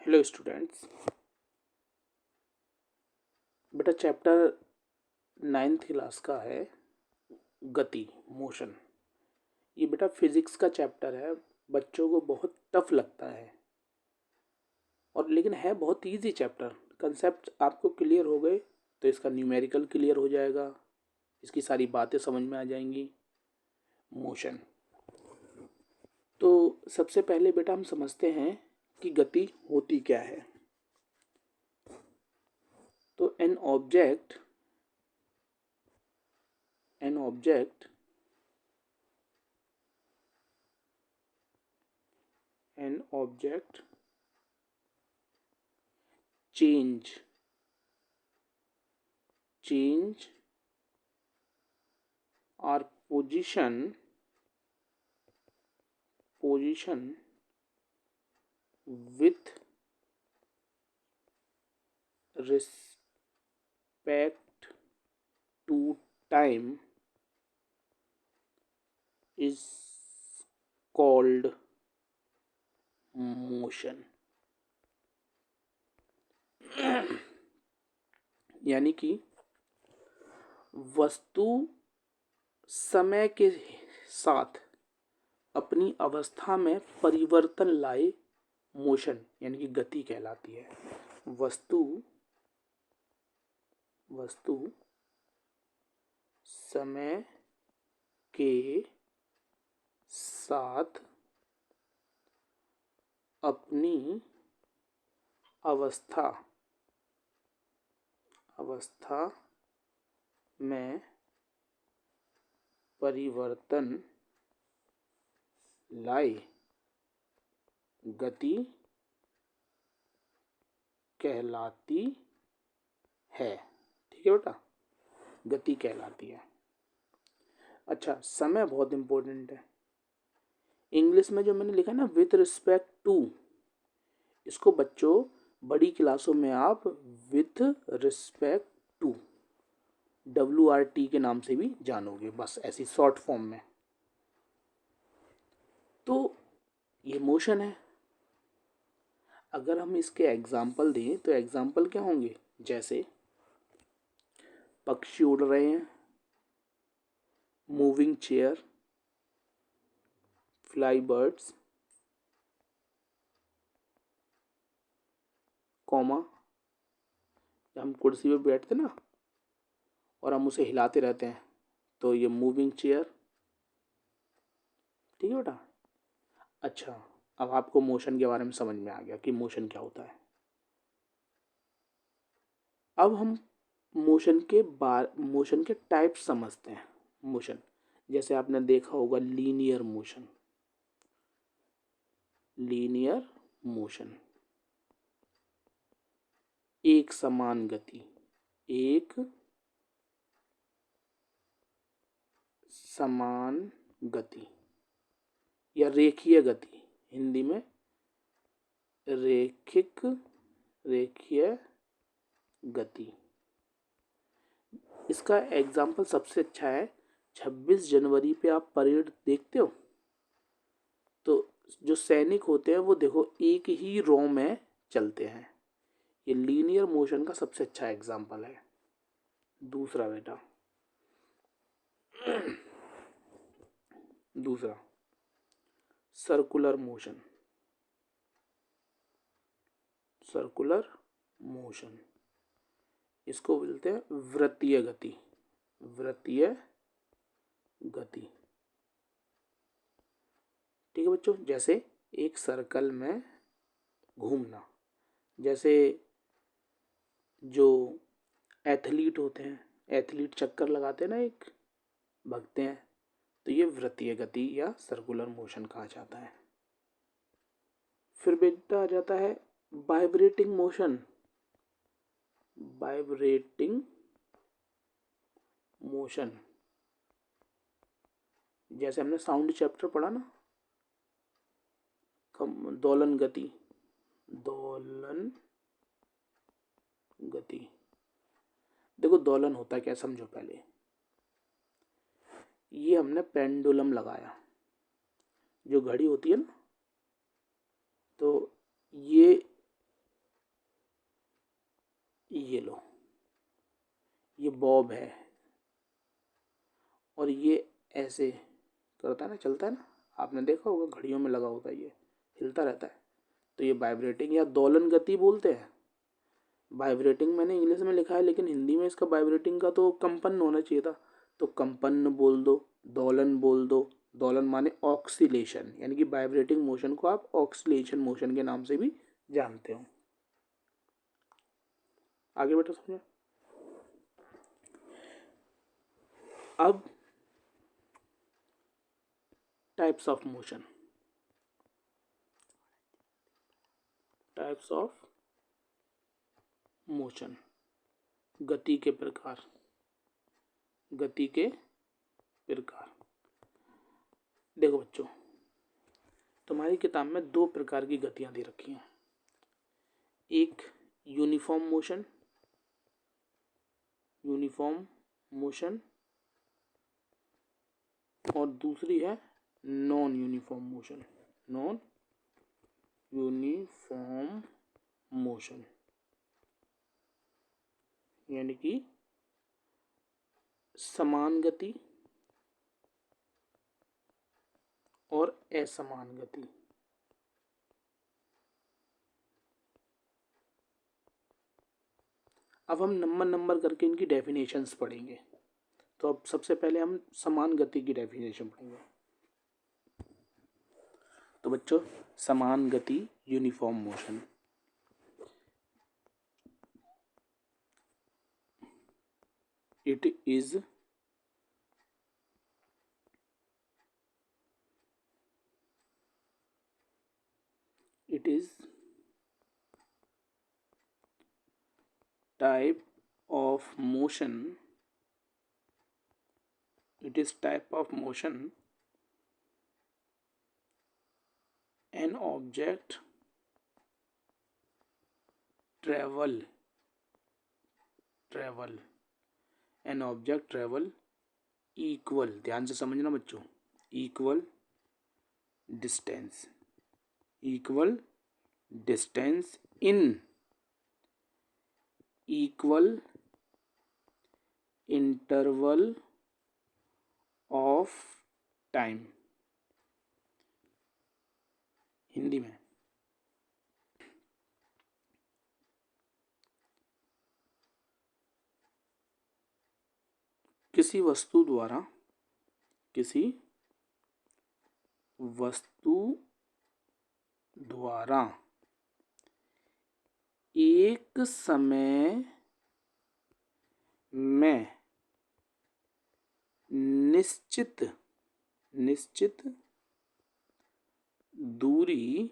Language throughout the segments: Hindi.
Hello students. बेटा चैप्टर 9th क्लास का है गति, मोशन। ये बेटा फिजिक्स का चैप्टर है। बच्चों को बहुत टफ लगता है और लेकिन है बहुत इजी चैप्टर। कंसेप्ट आपको क्लियर हो गए तो इसका न्यूमेरिकल क्लियर हो जाएगा, इसकी सारी बातें समझ में आ जाएंगी। मोशन तो सबसे पहले बेटा हम समझते हैं कि गति होती क्या है। तो an object change or position with respect to time is called motion। यानी कि वस्तु समय के साथ अपनी अवस्था में परिवर्तन लाए, मोशन यानी कि गति कहलाती है। वस्तु समय के साथ अपनी अवस्था में परिवर्तन लाए गति कहलाती है। ठीक है बेटा, गति कहलाती है। अच्छा, समय बहुत इंपॉर्टेंट है। इंग्लिश में जो मैंने लिखा है ना विथ रिस्पेक्ट टू, इसको बच्चों बड़ी क्लासों में आप विथ रिस्पेक्ट टू WRT के नाम से भी जानोगे, बस ऐसी शॉर्ट फॉर्म में। तो ये मोशन है। अगर हम इसके एग्जाम्पल दें तो एग्जाम्पल क्या होंगे, जैसे पक्षी उड़ रहे हैं, moving chair, fly birds, comma, जब हम कुर्सी पे बैठते ना और हम उसे हिलाते रहते हैं तो ये मूविंग चेयर। ठीक है बेटा। अच्छा, अब आपको मोशन के बारे में समझ में आ गया कि मोशन क्या होता है। अब हम मोशन के टाइप समझते हैं। मोशन जैसे आपने देखा होगा लीनियर मोशन, एक समान गति या रेखीय गति, हिंदी में रेखीय गति। इसका एग्जाम्पल सबसे अच्छा है, 26 जनवरी पे आप परेड देखते हो तो जो सैनिक होते हैं वो देखो एक ही रो में चलते हैं। ये लीनियर मोशन का सबसे अच्छा एग्जाम्पल है। दूसरा सर्कुलर मोशन, इसको बोलते हैं वृत्तीय गति। ठीक है बच्चों, जैसे एक सर्कल में घूमना, जैसे जो एथलीट होते हैं, एथलीट चक्कर लगाते हैं ना, एक भागते हैं, तो ये वृत्तीय गति या सर्कुलर मोशन कहा जाता है। फिर बेटा आ जाता है वाइब्रेटिंग मोशन। जैसे हमने साउंड चैप्टर पढ़ा ना, दोलन गति। देखो दोलन होता है क्या, समझो पहले। ये हमने पेंडुलम लगाया, जो घड़ी होती है ना, तो ये ये लो, ये बॉब है और ये ऐसे करता है ना, चलता है ना, आपने देखा होगा घड़ियों में लगा होता है, ये हिलता रहता है, तो ये वाइब्रेटिंग या दोलन गति बोलते हैं। वाइब्रेटिंग मैंने इंग्लिश में लिखा है, लेकिन हिंदी में इसका वाइब्रेटिंग का तो कंपन होना चाहिए था, तो कंपन बोल दो, दोलन बोल दो। दोलन माने ऑक्सीलेशन, यानी कि वाइब्रेटिंग मोशन को आप ऑक्सीलेशन मोशन के नाम से भी जानते हो। आगे बेटा समझो। अब types of motion, types of motion, गति के प्रकार, गति के प्रकार। देखो बच्चों, तुम्हारी किताब में दो प्रकार की गतियां दे रखी हैं, एक यूनिफॉर्म मोशन, यूनिफॉर्म मोशन, और दूसरी है non uniform motion, non uniform motion, यानी कि समान गति और असमान गति। अब हम नंबर नंबर करके इनकी डेफिनेशंस पढ़ेंगे। तो अब सबसे पहले हम समान गति की डेफिनेशन पढ़ेंगे। तो बच्चों, समान गति uniform motion, it is type of motion, it is type of motion an object travel an object travel equal, ध्यान से समझना बच्चों, equal distance in equal interval of time। Hindi में, किसी वस्तु द्वारा एक समय में निश्चित दूरी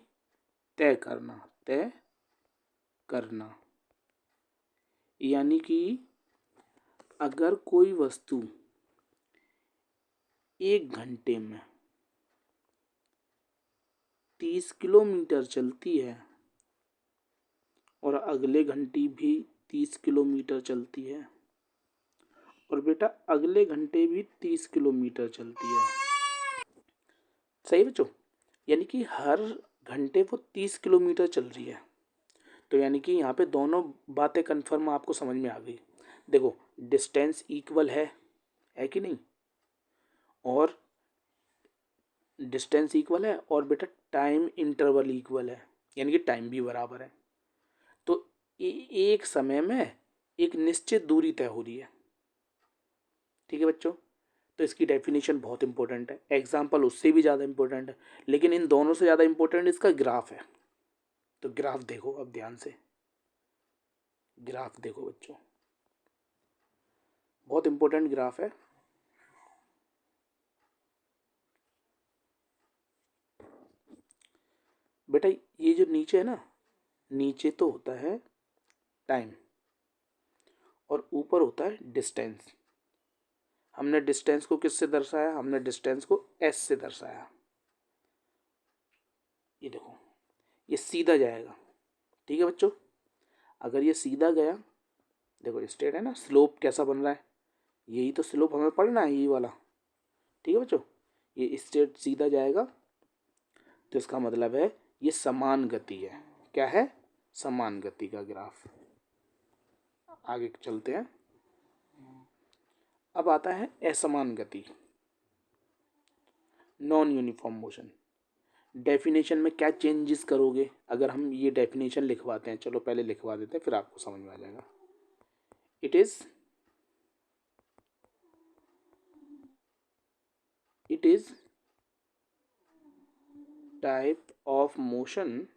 तय करना, यानी कि अगर कोई वस्तु 1 घंटे में 30 किलोमीटर चलती है और अगले घंटे भी 30 किलोमीटर चलती है और बेटा अगले घंटे भी 30 किलोमीटर चलती है, सही बच्चों, यानी कि हर घंटे वो 30 किलोमीटर चल रही है। तो यानी कि यहाँ पे दोनों बातें कन्फर्म आपको समझ में आ गई। देखो, डिस्टेंस इक्वल है कि नहीं, और डिस्टेंस इक्वल है और बेटा टाइम इंटरवल इक्वल है, यानी कि टाइम भी बराबर है। तो एक समय में एक निश्चित दूरी तय हो रही है, ठीक है बच्चों। तो इसकी डेफिनेशन बहुत इंपॉर्टेंट है, एग्जाम्पल उससे भी ज़्यादा इंपॉर्टेंट है, लेकिन इन दोनों से ज़्यादा इंपॉर्टेंट इसका ग्राफ है। तो ग्राफ देखो अब ध्यान से, ग्राफ देखो बच्चों, बहुत इंपॉर्टेंट ग्राफ है। बेटा ये जो नीचे है ना, नीचे तो होता है टाइम और ऊपर होता है डिस्टेंस। हमने डिस्टेंस को किससे दर्शाया, हमने डिस्टेंस को एस से दर्शाया। ये देखो, ये सीधा जाएगा, ठीक है बच्चों। अगर ये सीधा गया, देखो स्ट्रेट है ना, स्लोप कैसा बन रहा है, यही तो स्लोप हमें पढ़ना है, यही वाला, ठीक है बच्चों। ये स्ट्रेट सीधा जाएगा, तो इसका मतलब है ये समान गति है। क्या है, समान गति का ग्राफ। आगे चलते हैं। अब आता है असमान गति, नॉन यूनिफॉर्म मोशन। डेफिनेशन में क्या चेंजेस करोगे अगर हम ये डेफिनेशन लिखवाते हैं? चलो पहले लिखवा देते हैं, फिर आपको समझ में आ जाएगा। It is type of motion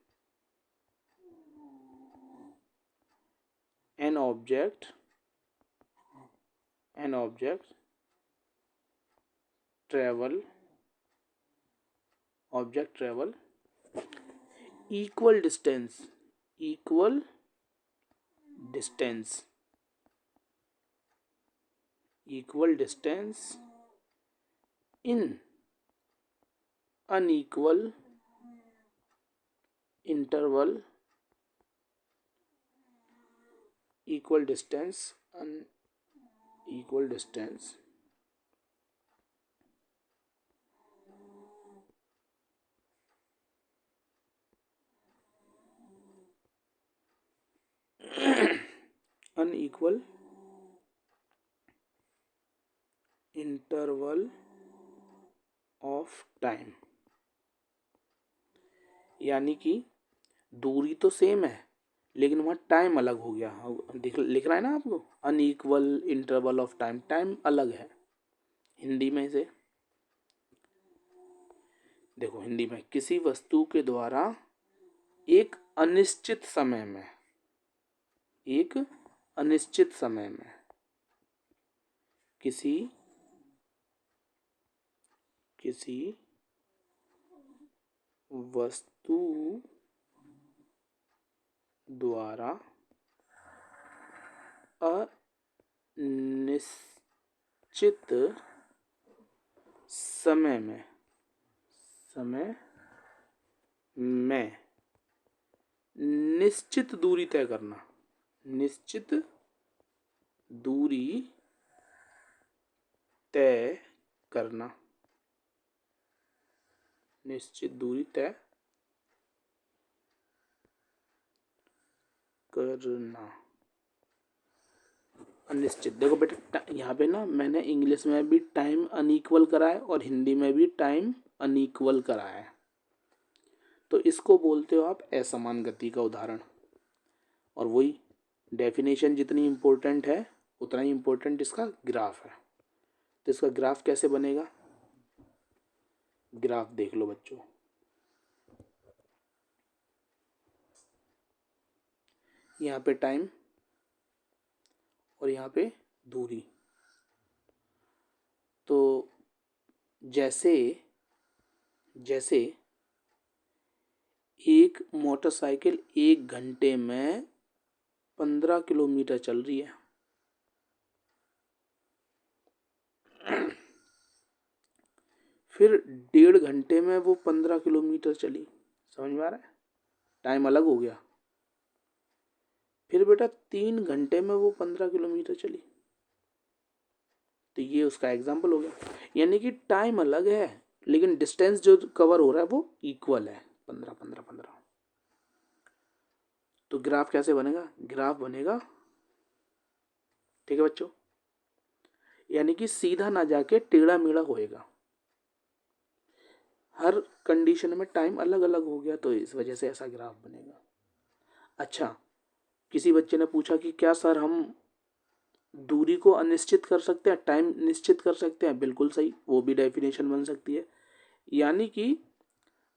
an object travel equal distance in unequal interval, equal distance unequal interval of time। यानी कि दूरी तो सेम है लेकिन वहाँ टाइम अलग हो गया। लिख रहा है ना आपको, unequal interval of time, time अलग है। हिंदी में इसे देखो, हिंदी में किसी वस्तु के द्वारा एक अनिश्चित समय में किसी वस्तु द्वारा अनिश्चित समय में निश्चित दूरी तय करना, निश्चित दूरी तय करना। अनिश्चित, देखो बेटा यहाँ पे ना मैंने इंग्लिश में भी टाइम अनइक्वल करा है और हिंदी में भी टाइम अनइक्वल करा है। तो इसको बोलते हो आप असमान गति का उदाहरण। और वही डेफिनेशन जितनी इम्पोर्टेंट है उतना ही इम्पोर्टेंट इसका ग्राफ है। तो इसका ग्राफ कैसे बनेगा? ग्राफ देख लो बच्चों, यहाँ पे टाइम और यहाँ पे दूरी। तो जैसे एक मोटरसाइकिल 1 घंटे में 15 किलोमीटर चल रही है, फिर 1.5 घंटे में वो 15 किलोमीटर चली। समझ में आ रहा है? टाइम अलग हो गया। फिर बेटा 3 घंटे में वो 15 किलोमीटर चली। तो ये उसका एग्जाम्पल हो गया। यानी कि टाइम अलग है लेकिन डिस्टेंस जो कवर हो रहा है वो इक्वल है, 15। तो ग्राफ कैसे बनेगा? ग्राफ बनेगा, ठीक है बच्चों, यानी कि सीधा ना जाके टेढ़ा मेढ़ा होएगा। हर कंडीशन में टाइम अलग अलग हो गया तो इस वजह से ऐसा ग्राफ बनेगा। अच्छा, किसी बच्चे ने पूछा कि क्या सर हम दूरी को अनिश्चित कर सकते हैं, टाइम निश्चित कर सकते हैं? बिल्कुल सही, वो भी डेफिनेशन बन सकती है। यानी कि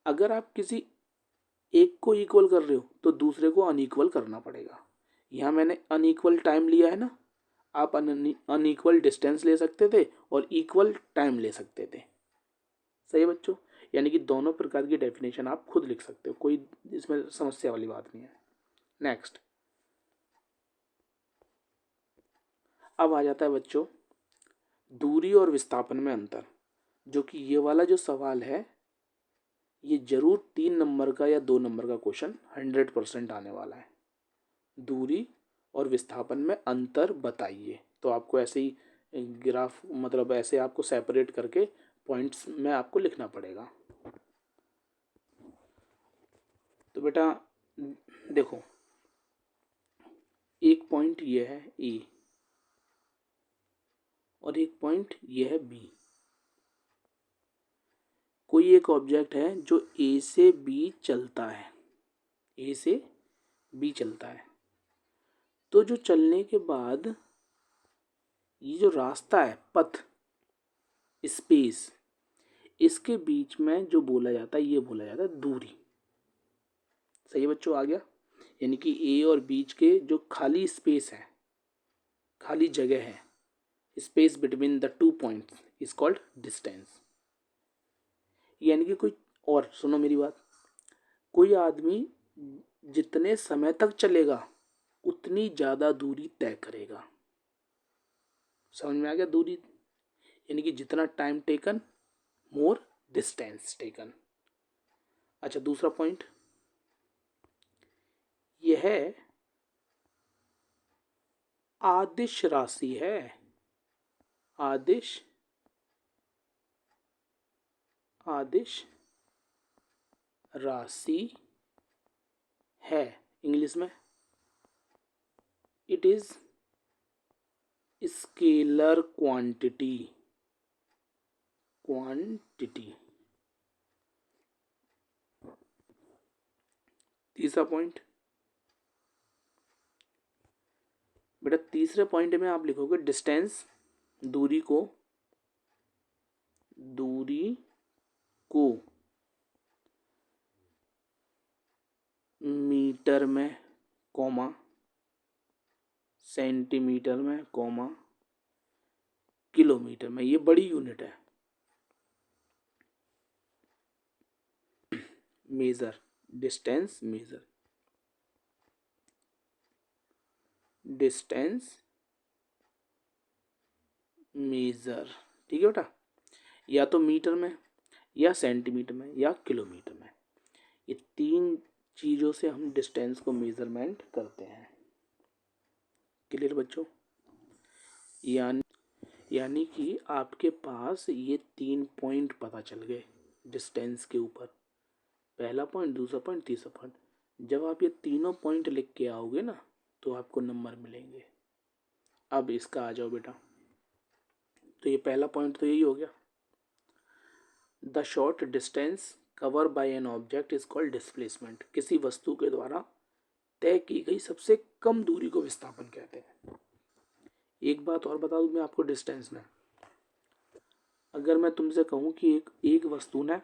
अगर आप किसी एक को इक्वल कर रहे हो तो दूसरे को अनइक्वल करना पड़ेगा। यहाँ मैंने अनइक्वल टाइम लिया है ना, आप अनइक्वल डिस्टेंस ले सकते थे और इक्वल टाइम ले सकते थे। सही है बच्चों? यानी कि दोनों प्रकार की डेफिनेशन आप खुद लिख सकते हो, कोई इसमें समस्या वाली बात नहीं है। नेक्स्ट, अब आ जाता है बच्चों दूरी और विस्थापन में अंतर। जो कि ये वाला जो सवाल है ये जरूर 3 नंबर का या 2 नंबर का क्वेश्चन 100% आने वाला है। दूरी और विस्थापन में अंतर बताइए। तो आपको ऐसे ही ग्राफ, मतलब ऐसे आपको सेपरेट करके पॉइंट्स में आपको लिखना पड़ेगा। तो बेटा देखो, एक पॉइंट पॉइंट ये है ए और एक पॉइंट ये है बी। कोई एक ऑब्जेक्ट है जो ए से बी चलता है, ए से बी चलता है, तो जो चलने के बाद ये जो रास्ता है, पथ, स्पेस, इसके बीच में जो बोला जाता है ये बोला जाता है दूरी। सही है बच्चों, आ गया? यानी कि ए और बीच के जो खाली स्पेस है, खाली जगह है, space between the two points is called distance. यानी कि कोई, और सुनो मेरी बात, कोई आदमी जितने समय तक चलेगा उतनी ज़्यादा दूरी तय करेगा। समझ में आ गया? दूरी यानी कि जितना टाइम टेकन, मोर डिस्टेंस टेकन। अच्छा, दूसरा पॉइंट यह आदिश राशि है। आदिश राशि है। इंग्लिश में इट इज स्केलर क्वांटिटी। तीसरा पॉइंट बेटा, तीसरे पॉइंट में आप लिखोगे डिस्टेंस, दूरी को मीटर में, कॉमा, सेंटीमीटर में, कॉमा, किलोमीटर में। ये बड़ी यूनिट है। मेजर, डिस्टेंस मेजर, ठीक है बेटा? या तो मीटर में, या सेंटीमीटर में, या किलोमीटर में। ये तीन चीज़ों से हम डिस्टेंस को मेजरमेंट करते हैं। क्लियर बच्चों? यानी कि आपके पास ये 3 पॉइंट पता चल गए डिस्टेंस के ऊपर। पहला पॉइंट, दूसरा पॉइंट, तीसरा पॉइंट। जब आप ये तीनों पॉइंट लिख के आओगे ना तो आपको नंबर मिलेंगे। अब इसका आ जाओ बेटा। तो ये पहला पॉइंट तो यही हो गया, the short distance cover by an object is called displacement. किसी वस्तु के द्वारा तय की गई सबसे कम दूरी को विस्थापन कहते हैं। एक बात और बता दूं मैं आपको डिस्टेंस में, अगर मैं तुमसे कहूं कि एक वस्तु ने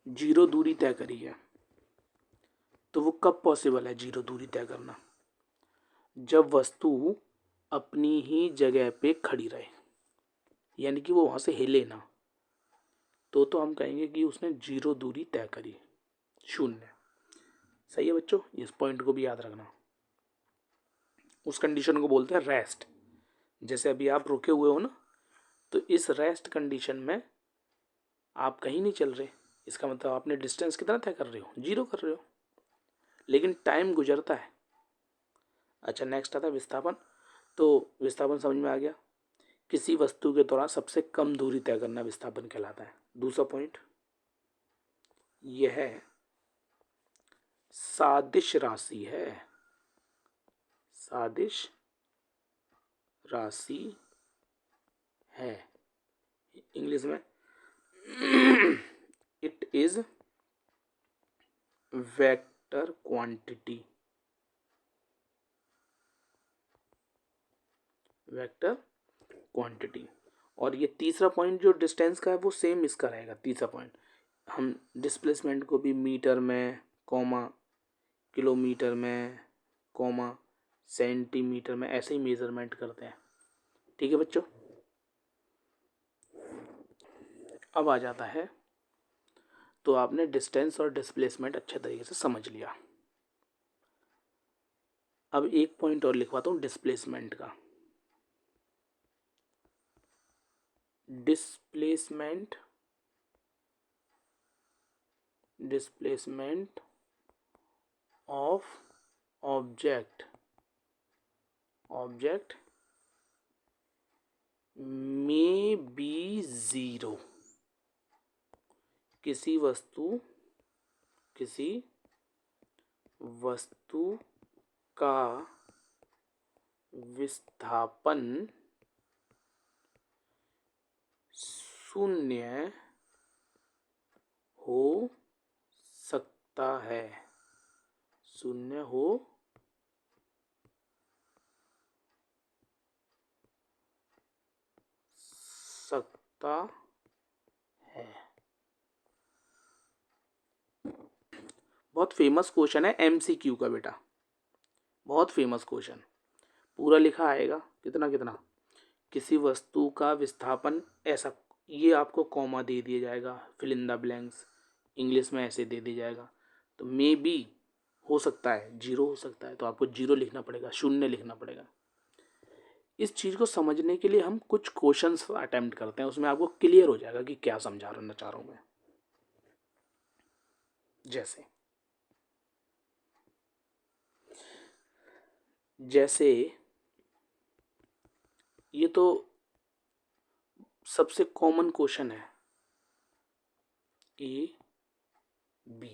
0 दूरी तय करी है, तो वो कब पॉसिबल है 0 दूरी तय करना? जब वस्तु अपनी ही जगह पे खड़ी रहे, यानी कि वो वहां से हिले ना, तो हम कहेंगे कि उसने 0 दूरी तय करी, 0। सही है बच्चों? इस पॉइंट को भी याद रखना। उस कंडीशन को बोलते हैं रेस्ट। जैसे अभी आप रुके हुए हो ना, तो इस रेस्ट कंडीशन में आप कहीं नहीं चल रहे, इसका मतलब आपने डिस्टेंस कितना तय कर रहे हो? 0 कर रहे हो, लेकिन टाइम गुजरता है। अच्छा, नेक्स्ट आता है विस्थापन। तो विस्थापन समझ में आ गया, किसी वस्तु के द्वारा सबसे कम दूरी तय करना विस्थापन कहलाता है। दूसरा पॉइंट यह है सादिश राशि है। सादिश राशि है, इंग्लिश में इट इज वेक्टर क्वांटिटी। और ये तीसरा पॉइंट जो डिस्टेंस का है वो सेम इसका रहेगा। तीसरा पॉइंट, हम डिस्प्लेसमेंट को भी मीटर में, कॉमा, किलोमीटर में, कॉमा, सेंटीमीटर में, ऐसे ही मेजरमेंट करते हैं। ठीक है बच्चों? अब आ जाता है, तो आपने डिस्टेंस और डिस्प्लेसमेंट अच्छे तरीके से समझ लिया। अब एक पॉइंट और लिखवाता हूँ डिस्प्लेसमेंट का। डिस्प्लेसमेंट ऑफ ऑब्जेक्ट में बी 0। किसी वस्तु का विस्थापन शून्य हो सकता है, शून्य हो सकता है। बहुत फेमस क्वेश्चन है एमसीक्यू का बेटा, बहुत फेमस क्वेश्चन। पूरा लिखा आएगा कितना कितना, किसी वस्तु का विस्थापन ऐसा, ये आपको कॉमा दे दिया जाएगा, fill in the blanks English में ऐसे दे दिया जाएगा। तो मे बी हो सकता है, जीरो हो सकता है, तो आपको जीरो लिखना पड़ेगा, शून्य लिखना पड़ेगा। इस चीज़ को समझने के लिए हम कुछ क्वेश्चंस अटेम्प्ट करते हैं, उसमें आपको क्लियर हो जाएगा कि क्या समझाना चाह रहा हूँ मैं। जैसे ये तो सबसे कॉमन क्वेश्चन है, ए बी।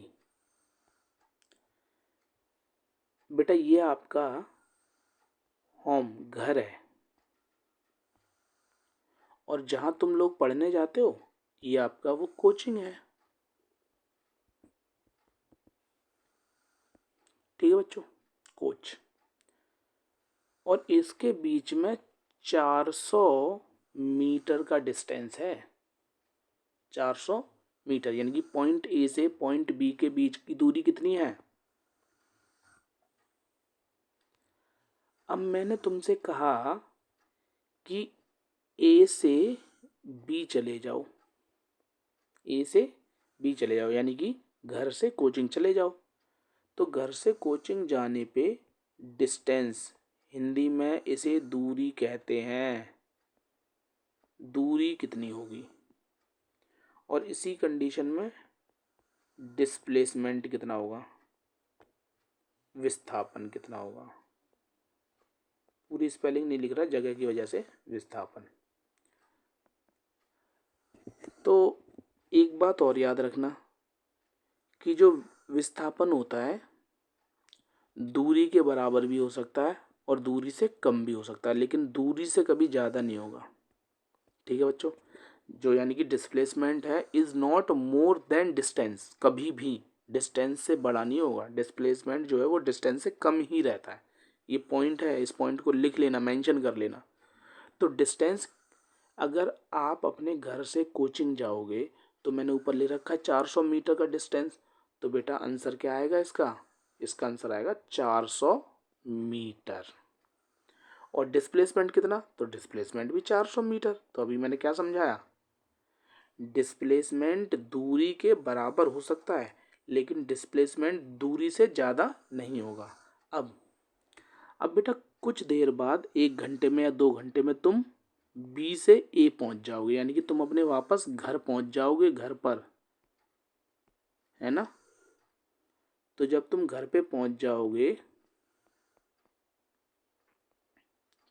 बेटा ये आपका होम घर है, और जहां तुम लोग पढ़ने जाते हो ये आपका वो कोचिंग है। ठीक है बच्चों, कोच। और इसके बीच में 400 मीटर का डिस्टेंस है, 400 मीटर, यानी कि पॉइंट ए से पॉइंट बी के बीच की दूरी कितनी है। अब मैंने तुमसे कहा कि ए से बी चले जाओ, ए से बी चले जाओ, यानी कि घर से कोचिंग चले जाओ। तो घर से कोचिंग जाने पे डिस्टेंस, हिंदी में इसे दूरी कहते हैं, दूरी कितनी होगी। और इसी कंडीशन में डिस्प्लेसमेंट कितना होगा, विस्थापन कितना होगा। पूरी स्पेलिंग नहीं लिख रहा जगह की वजह से, विस्थापन। तो एक बात और याद रखना कि जो विस्थापन होता है दूरी के बराबर भी हो सकता है और दूरी से कम भी हो सकता है, लेकिन दूरी से कभी ज़्यादा नहीं होगा। ठीक है बच्चों, जो यानी कि डिस्प्लेसमेंट है is not more than distance, कभी भी डिस्टेंस से बड़ा नहीं होगा। डिस्प्लेसमेंट जो है वो डिस्टेंस से कम ही रहता है। ये पॉइंट है, इस पॉइंट को लिख लेना, मेंशन कर लेना। तो डिस्टेंस, अगर आप अपने घर से कोचिंग जाओगे तो मैंने ऊपर ले रखा है 400 मीटर का डिस्टेंस, तो बेटा आंसर क्या आएगा इसका, इसका आंसर आएगा 400 मीटर। और डिस्प्लेसमेंट कितना, तो डिस्प्लेसमेंट भी 400 मीटर। तो अभी मैंने क्या समझाया, डिस्प्लेसमेंट दूरी के बराबर हो सकता है लेकिन डिस्प्लेसमेंट दूरी से ज़्यादा नहीं होगा। अब बेटा कुछ देर बाद 1 घंटे में या 2 घंटे में तुम बी से ए पहुंच जाओगे, यानी कि तुम अपने वापस घर पहुंच जाओगे, घर पर, है ना। तो जब तुम घर पे पहुंच जाओगे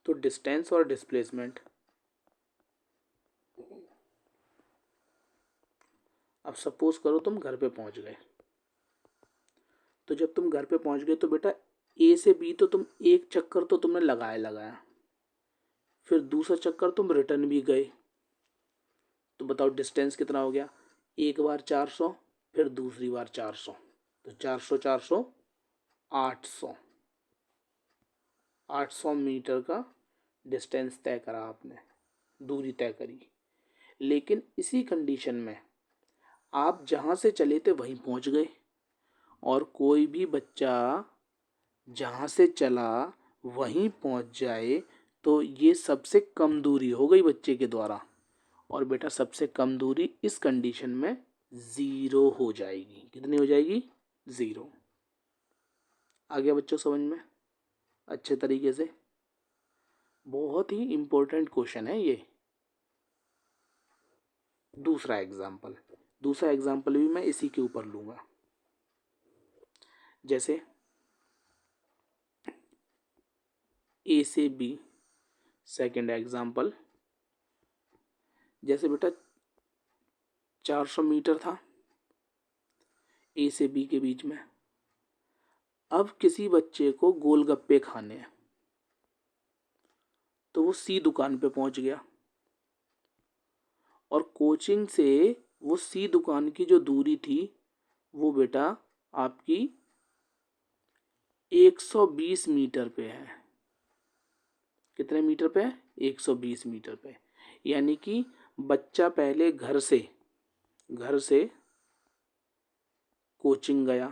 तो डिस्टेंस और डिस्प्लेसमेंट, अब सपोज करो तुम घर पे पहुंच गए, तो जब तुम घर पे पहुंच गए तो बेटा ए से बी तो तुम एक चक्कर तो तुमने लगाया, फिर दूसरा चक्कर तुम रिटर्न भी गए, तो बताओ डिस्टेंस कितना हो गया। एक बार 400, फिर दूसरी बार 400, तो 400 400 800, 800 मीटर का डिस्टेंस तय करा आपने, दूरी तय करी। लेकिन इसी कंडीशन में आप जहाँ से चले थे वहीं पहुँच गए, और कोई भी बच्चा जहाँ से चला वहीं पहुँच जाए तो ये सबसे कम दूरी हो गई बच्चे के द्वारा। और बेटा सबसे कम दूरी इस कंडीशन में ज़ीरो हो जाएगी। कितनी हो जाएगी, ज़ीरो। आ गया बच्चों समझ में अच्छे तरीके से। बहुत ही इम्पोर्टेंट क्वेश्चन है ये। दूसरा एग्जाम्पल भी मैं इसी के ऊपर लूँगा। जैसे ए से बी, सेकेंड एग्जाम्पल, जैसे बेटा 400 मीटर था ए से बी के बीच में। अब किसी बच्चे को गोलगप्पे खाने हैं, तो वो सी दुकान पे पहुंच गया, और कोचिंग से वो सी दुकान की जो दूरी थी वो बेटा आपकी 120 मीटर पे है। कितने मीटर पे है? 120 मीटर पे। यानी कि बच्चा पहले घर से कोचिंग गया,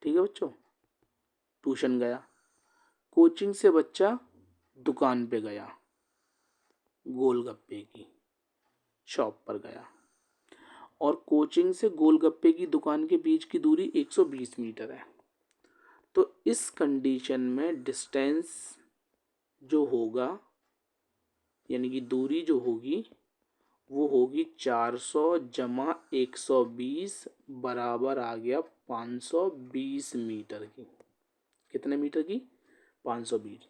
ठीक है बच्चों, ट्यूशन गया, कोचिंग से बच्चा दुकान पे गया, गोलगप्पे की शॉप पर गया, और कोचिंग से गोलगप्पे की दुकान के बीच की दूरी 120 मीटर है। तो इस कंडीशन में डिस्टेंस जो होगा, यानी कि दूरी जो होगी वो होगी 400 जमा 120 बराबर आ गया 520 मीटर की। कितने मीटर की? 520।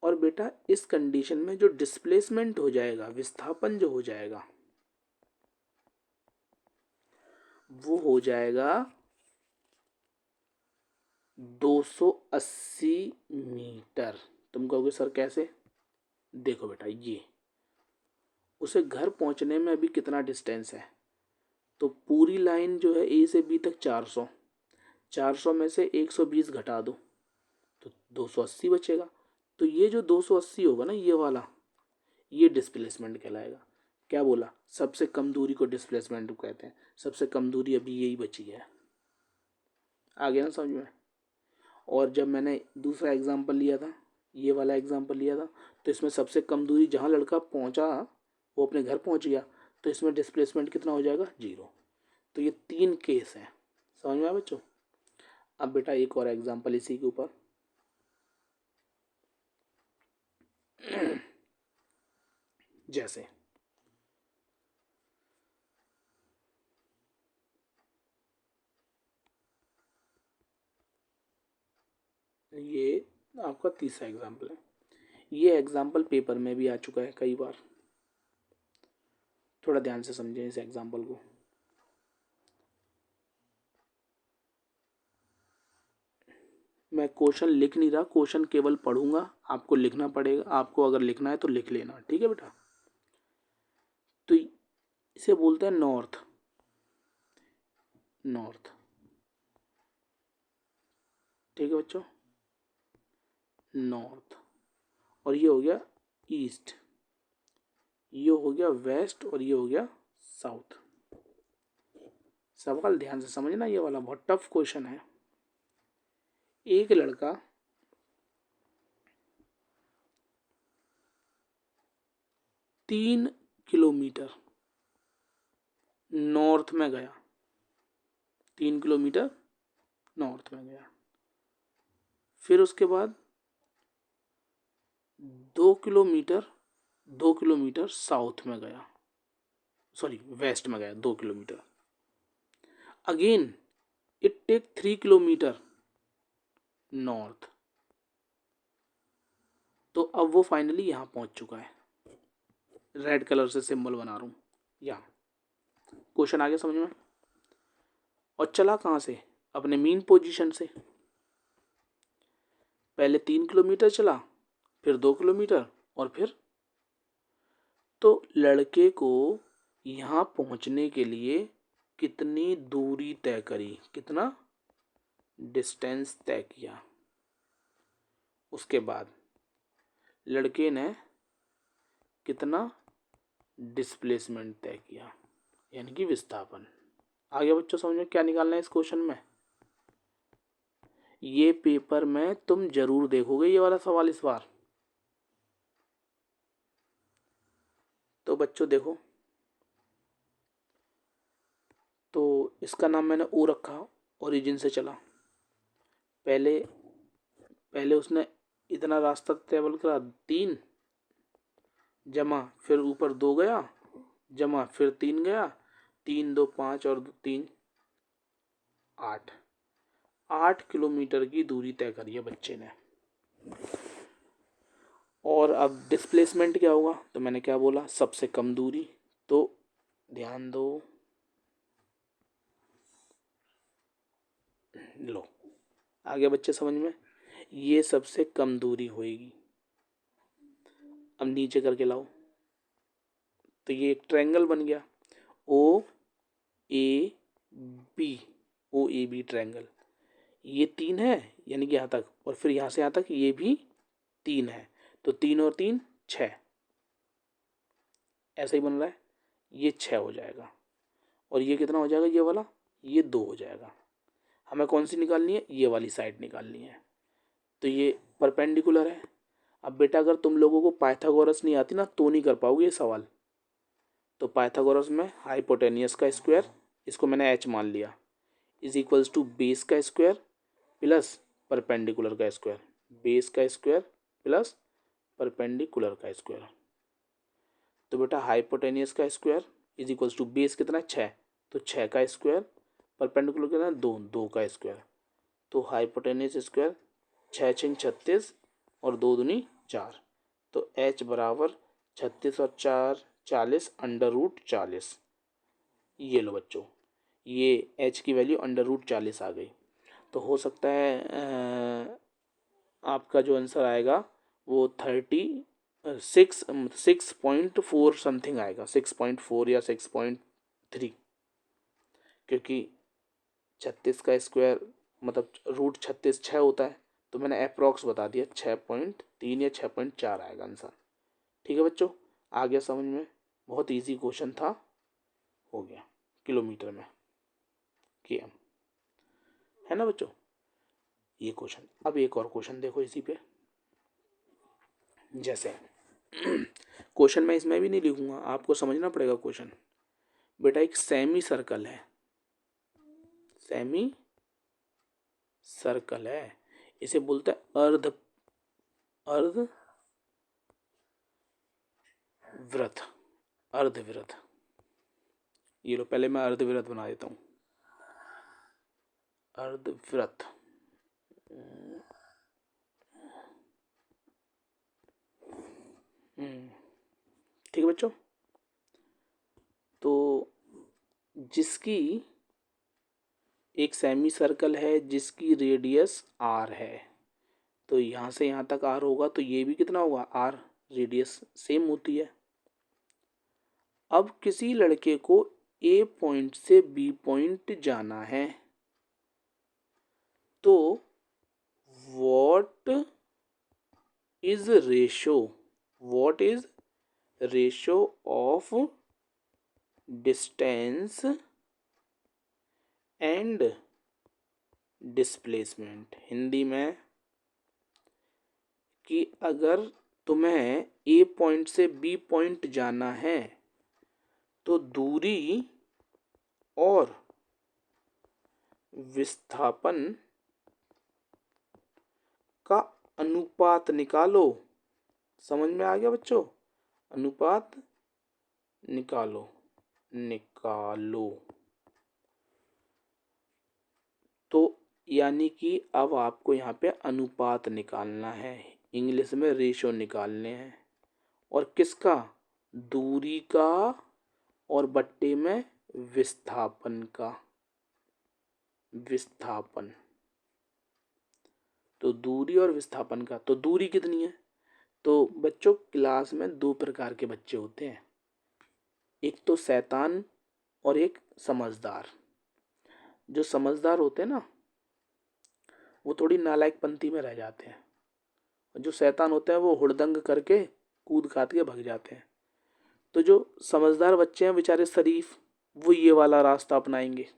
और बेटा इस कंडीशन में जो डिस्प्लेसमेंट हो जाएगा, विस्थापन जो हो जाएगा, वो हो जाएगा 280 मीटर। तुम कहोगे सर कैसे? देखो बेटा, ये उसे घर पहुंचने में अभी कितना डिस्टेंस है, तो पूरी लाइन जो है ए से बी तक 400 में से 120 घटा दो तो 280 बचेगा। तो ये जो 280 होगा ना, ये वाला, ये डिस्प्लेसमेंट कहलाएगा। क्या बोला? सबसे कम दूरी को डिस्प्लेसमेंट कहते हैं। सबसे कम दूरी अभी यही बची है। आ गया ना समझ में? और जब मैंने दूसरा एग्जाम्पल लिया था, ये वाला एग्जाम्पल लिया था, तो इसमें सबसे कम दूरी जहाँ लड़का पहुँचा वो अपने घर पहुँच गया, तो इसमें डिस्प्लेसमेंट कितना हो जाएगा? 0। तो ये 3 केस हैं। समझ में आया बच्चों? अब बेटा एक और एग्जाम्पल इसी के ऊपर। जैसे ये आपका तीसरा एग्जाम्पल है। ये एग्जाम्पल पेपर में भी आ चुका है कई बार। थोड़ा ध्यान से समझें इस एग्जाम्पल को। मैं क्वेश्चन लिख नहीं रहा, क्वेश्चन केवल पढ़ूंगा, आपको लिखना पड़ेगा। आपको अगर लिखना है तो लिख लेना, ठीक है बेटा? तो इसे बोलते हैं नॉर्थ। ठीक है बच्चों, नॉर्थ। और ये हो गया ईस्ट, ये हो गया वेस्ट, और ये हो गया साउथ। सवाल ध्यान से समझना, ये वाला बहुत टफ क्वेश्चन है। एक लड़का 3 किलोमीटर नॉर्थ में गया, 3 किलोमीटर नॉर्थ में गया, फिर उसके बाद 2 किलोमीटर 2 किलोमीटर साउथ में गया, सॉरी वेस्ट में गया 2 kilometre. Again it take 3 kilometre north. तो अब वो फाइनली यहाँ पहुँच चुका है। रेड कलर से सिंबल बना रहा हूँ यहाँ। क्वेश्चन आ गया समझ में? और चला कहाँ से? अपने मीन पोजीशन से। पहले 3 किलोमीटर चला, फिर 2 किलोमीटर, और फिर, तो लड़के को यहाँ पहुँचने के लिए कितनी दूरी तय करी, कितना डिस्टेंस तय किया? उसके बाद लड़के ने कितना डिस्प्लेसमेंट तय किया, यानी कि विस्थापन। आगे बच्चों समझ में क्या निकालना है इस क्वेश्चन में? ये पेपर में तुम जरूर देखोगे ये वाला सवाल इस बार। तो बच्चों देखो, तो इसका नाम मैंने ओ रखा, ओरिजिन से चला। पहले पहले उसने इतना रास्ता ट्रेवल करा, 3 जमा फिर ऊपर 2 गया, जमा फिर 3 गया, 3 2 5 और 3 8। 8 किलोमीटर की दूरी तय करी है बच्चे ने। और अब डिस्प्लेसमेंट क्या होगा? तो मैंने क्या बोला? सबसे कम दूरी। तो ध्यान दो, लो, आ गया बच्चे समझ में? ये सबसे कम दूरी होगी। अब नीचे करके लाओ तो ये एक ट्रायंगल बन गया, O A B, O A B triangle. ये 3 है यानी कि यहाँ तक, और फिर यहाँ से यहाँ तक ये भी 3 है, तो 3 और 3 6, ऐसा ही बन रहा है। ये 6 हो जाएगा और ये कितना हो जाएगा, ये वाला, ये 2 हो जाएगा। हमें कौन सी निकालनी है, ये वाली साइड निकालनी है, तो ये परपेंडिकुलर है। अब बेटा अगर तुम लोगों को पाइथागोरस नहीं आती ना तो नहीं कर पाओगे ये सवाल। तो पाइथागोरस में हाइपोटेनियस का स्क्वायर, इसको मैंने h मान लिया, इज इक्वल्स टू बेस का स्क्वायर प्लस परपेंडिकुलर का स्क्वायर, बेस का स्क्वायर प्लस परपेंडिकुलर का स्क्वायर। तो बेटा हाइपोटेनियस का square is equals to base कितना है 6, तो 6 का स्क्वायर, परपेंडिकुलर कितना है 2, 2 का स्क्वायर। तो हाइपोटेनियस स्क्वायर 6 6 36 और 2 दूनी 4, तो h बराबर 36 और 4 40 √40। ये लो बच्चों, ये h की वैल्यू √40 आ गई। तो हो सकता है आपका जो आंसर आएगा वो 6.4 समथिंग आएगा, 6.4 या 6.3, क्योंकि 36 का स्क्वायर मतलब √36 6 होता है, तो मैंने अप्रॉक्स बता दिया 6.3 या 6.4 आएगा आंसर। ठीक है बच्चों, आ गया समझ में, बहुत इजी क्वेश्चन था, हो गया किलोमीटर में km, है ना बच्चों ये क्वेश्चन। अब एक और क्वेश्चन देखो इसी पे, जैसे क्वेश्चन मैं इसमें भी नहीं लिखूंगा, आपको समझना पड़ेगा क्वेश्चन। बेटा एक सेमी सर्कल है, सेमी सर्कल है, इसे बोलते हैं अर्ध वृत्त, अर्धवृत्त। ये लो पहले मैं अर्धवृत्त बना देता हूँ, अर्धवृत्त। ठीक है बच्चों, तो जिसकी एक सेमी सर्कल है जिसकी रेडियस r है, तो यहाँ से यहाँ तक r होगा, तो ये भी कितना होगा r, रेडियस सेम होती है। अब किसी लड़के को A पॉइंट से B पॉइंट जाना है, तो what is ratio of distance and displacement. Hindi में कि अगर तुम्हें A पॉइंट से B पॉइंट जाना है तो दूरी और विस्थापन का अनुपात निकालो। समझ में आ गया बच्चों, अनुपात निकालो। तो यानी कि अब आपको यहाँ पे अनुपात निकालना है, इंग्लिश में रेशो निकालने हैं, और किसका, दूरी का और बट्टे में विस्थापन का, विस्थापन। तो दूरी और विस्थापन का, तो दूरी कितनी है, तो बच्चों क्लास में 2 प्रकार के बच्चे होते हैं, एक तो शैतान और एक समझदार। जो समझदार होते हैं ना वो थोड़ी नालायक पंथी में रह जाते हैं, और जो शैतान होते हैं वो हुड़दंग करके कूद काट के भग जाते हैं। तो जो समझदार बच्चे हैं बेचारे शरीफ, वो ये वाला रास्ता अपनाएंगे,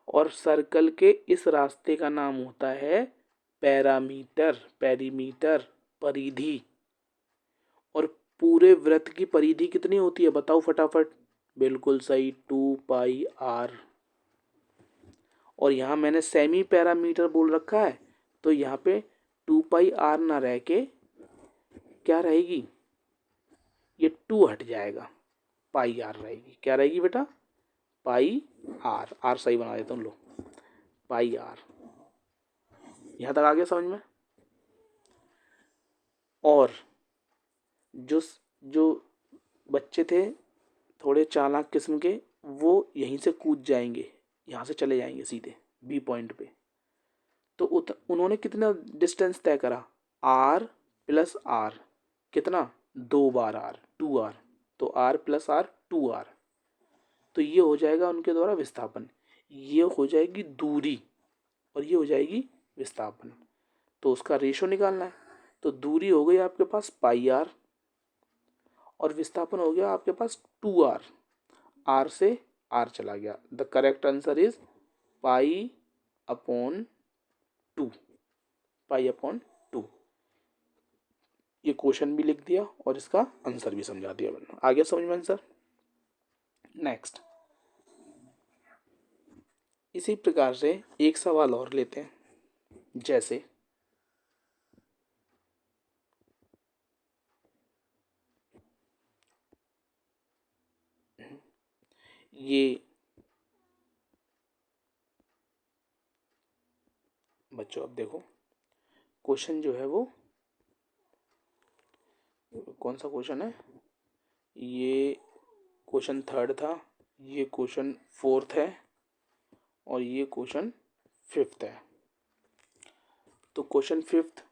और सर्कल के इस रास्ते का नाम होता है पेरीमीटर, परिधि। और पूरे वृत्त की परिधि कितनी होती है बताओ फटाफट, बिल्कुल सही 2πr। और यहाँ मैंने सेमी पैरामीटर बोल रखा है, तो यहाँ पे 2πr ना रह के क्या रहेगी, ये 2 हट जाएगा, πr रहेगी। क्या रहेगी बेटा, πr, r सही बना देता हूँ, लो πr। यहाँ तक आ गया समझ में। और जो बच्चे थे थोड़े चालाक किस्म के, वो यहीं से कूद जाएंगे, यहाँ से चले जाएंगे सीधे B पॉइंट पे, तो उन्होंने कितना डिस्टेंस तय करा, r प्लस r, कितना, 2 बार r, 2r, तो r प्लस r 2r। तो ये हो जाएगा उनके द्वारा विस्थापन, ये हो जाएगी दूरी और ये हो जाएगी विस्थापन। तो उसका रेशो निकालना है। तो दूरी हो गई आपके पास पाई आर और विस्थापन हो गया आपके पास 2r, r से r चला गया। The correct answer is pi upon 2, pi upon 2। ये क्वेश्चन भी लिख दिया और इसका आंसर भी समझा दिया मैंने। आ गया समझ में आंसर। नेक्स्ट, इसी प्रकार से एक सवाल और लेते हैं, जैसे ये बच्चों अब देखो क्वेश्चन जो है वो कौन सा क्वेश्चन है, ये क्वेश्चन 3rd था, ये क्वेश्चन 4th है और ये क्वेश्चन 5th है। तो क्वेश्चन 5th,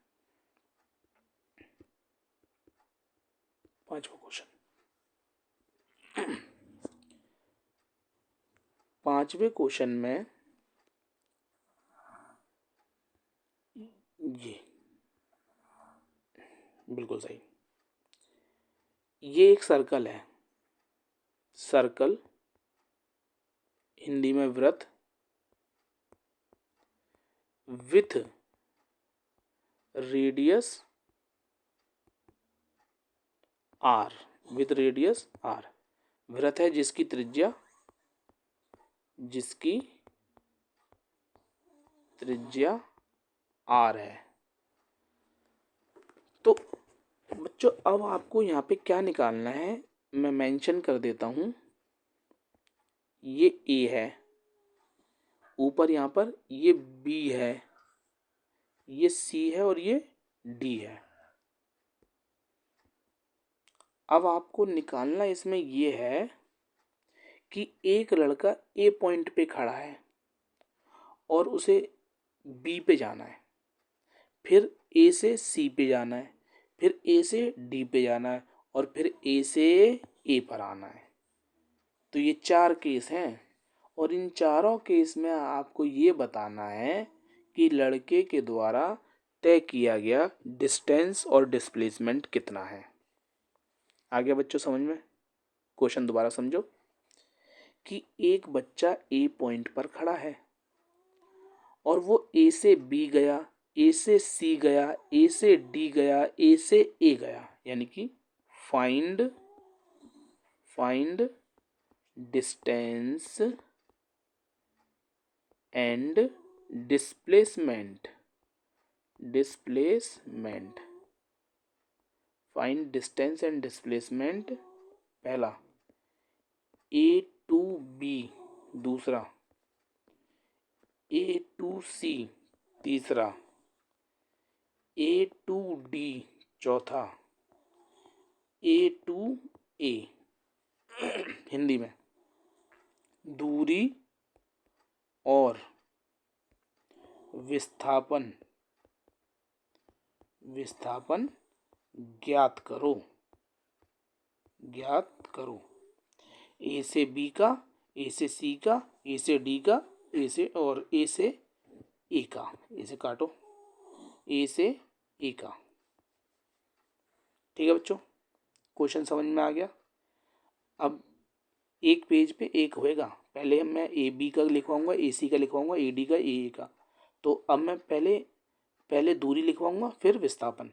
5वां क्वेश्चन, 5वें क्वेश्चन में ये बिल्कुल सही, ये एक सर्कल है, सर्कल हिंदी में वृत्त, with radius r, with radius r, वृत्त है जिसकी त्रिज्या r है। तो बच्चों अब आपको यहाँ पे क्या निकालना है, मैं मेंशन कर देता हूँ। ये A है, ऊपर यहाँ पर ये B है, ये C है और ये D है। अब आपको निकालना इसमें ये है कि एक लड़का A पॉइंट पे खड़ा है और उसे B पे जाना है, फिर A से C पे जाना है, फिर A से D पे जाना है और फिर A से A पर आना है। तो ये 4 केस हैं और इन चारों केस में आपको ये बताना है कि लड़के के द्वारा तय किया गया डिस्टेंस और डिस्प्लेसमेंट कितना है। आ गया बच्चों समझ में। क्वेश्चन दोबारा समझो कि एक बच्चा A पॉइंट पर खड़ा है और वो A से B गया, A से C गया, A से D गया, A से A गया, यानी कि find distance and displacement, find distance and displacement पहला, A टू B दूसरा, A टू C तीसरा, A टू D चौथा, A टू A। हिंदी में दूरी और विस्थापन ज्ञात करो। ए से बी का, ए से सी का, ए से डी का, ए से और ए से ए का, ए से काटो, ए से ए का। ठीक है बच्चों, क्वेश्चन समझ में आ गया। अब एक पेज पे एक होएगा, पहले मैं ए बी का लिखवाऊंगा, ए सी का लिखवाऊंगा, ए डी का, ए का। तो अब मैं पहले दूरी लिखवाऊंगा फिर विस्थापन।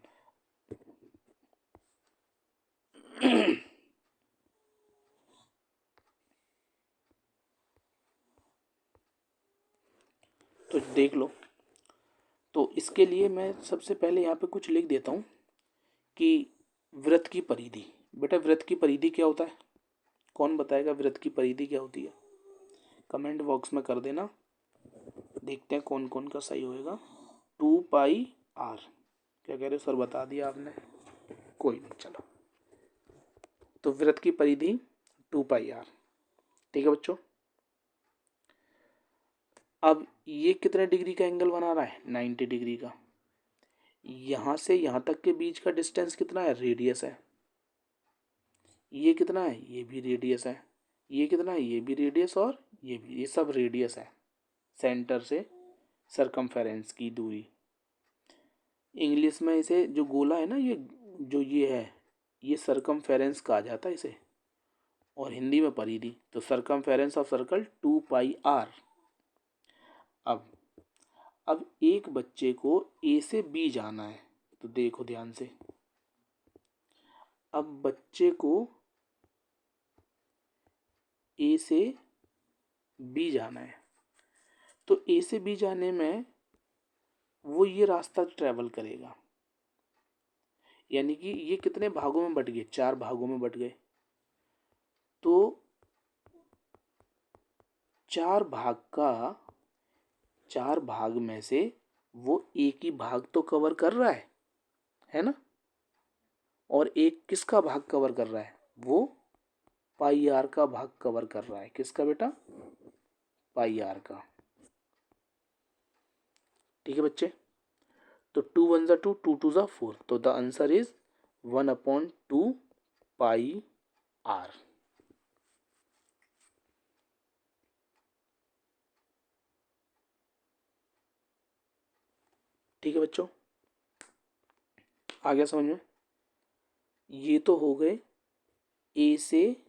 तो देख लो, तो इसके लिए मैं सबसे पहले यहाँ पे कुछ लिख देता हूँ कि वृत्त की परिधि। बेटा वृत्त की परिधि क्या होता है, कौन बताएगा वृत्त की परिधि क्या होती है? कमेंट बॉक्स में कर देना, देखते हैं कौन कौन का सही होएगा। 2 पाई आर, क्या कह रहे हो सर, बता दिया आपने, कोई नहीं चलो। तो वृत्त की परिधि 2 पाई आर। ठीक है बच्चों, अब ये कितने डिग्री का एंगल बना रहा है? 90 डिग्री का। यहाँ से यहाँ तक के बीच का डिस्टेंस कितना है? रेडियस है। ये कितना है? ये भी रेडियस है। ये कितना है? ये भी रेडियस और ये भी, ये सब रेडियस है। सेंटर से सरकमफेरेंस की दूरी। इंग्लिश में इसे जो गोला है ना, ये जो ये है, ये सरकमफेरेंस कहा जाता है इसे, और हिंदी में परिधि। तो सरकमफेरेंस ऑफ सर्कल 2πr। अब एक बच्चे को ए से बी जाना है, तो देखो ध्यान से। अब बच्चे को ए से बी जाना है, तो ए से बी जाने में वो ये रास्ता ट्रेवल करेगा, यानी कि ये कितने भागों में बट गए? 4 भागों में बट गए। तो 4 भाग में से वो एक ही भाग तो कवर कर रहा है ना? और एक किसका भाग कवर कर रहा है? वो पाई आर का भाग कवर कर रहा है। किसका बेटा? पाई आर का। ठीक है बच्चे? तो 2 1 ज़ा 2, 2 2 ज़ा 4, तो the answer is 1/2 pi r. ठीक है बच्चों, आ गया समझ में? ये तो हो गए ए से